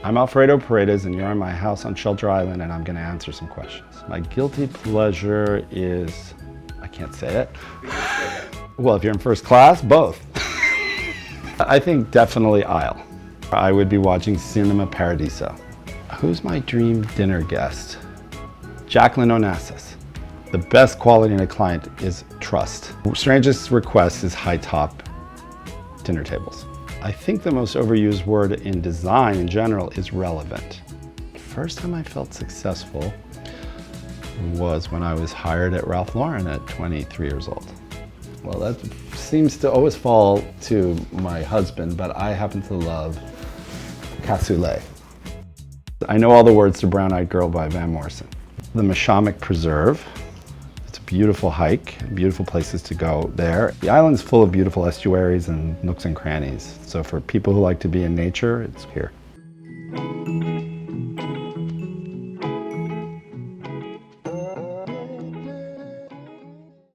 I'm Alfredo Paredes, and you're in my house on Shelter Island, and I'm going to answer some questions. My guilty pleasure is, I can't say it. Well, if you're in first class, both. I think definitely aisle. I would be watching Cinematography. Who's my dream dinner guest? Jacqueline Onassis. The best quality in a client is trust. Strangest request is high top dinner tables. I think the most overused word in design in general is relevant. First time I felt successful was when I was hired at Ralph Lauren at 23 years old. Well, that seems to always fall to my husband, but I happen to love cassoulet. I know all the words to Brown Eyed Girl by Van Morrison. The Mashamic Preserve. It's a beautiful hike, beautiful places to go there. The island's full of beautiful estuaries and nooks and crannies. So for people who like to be in nature, it's here.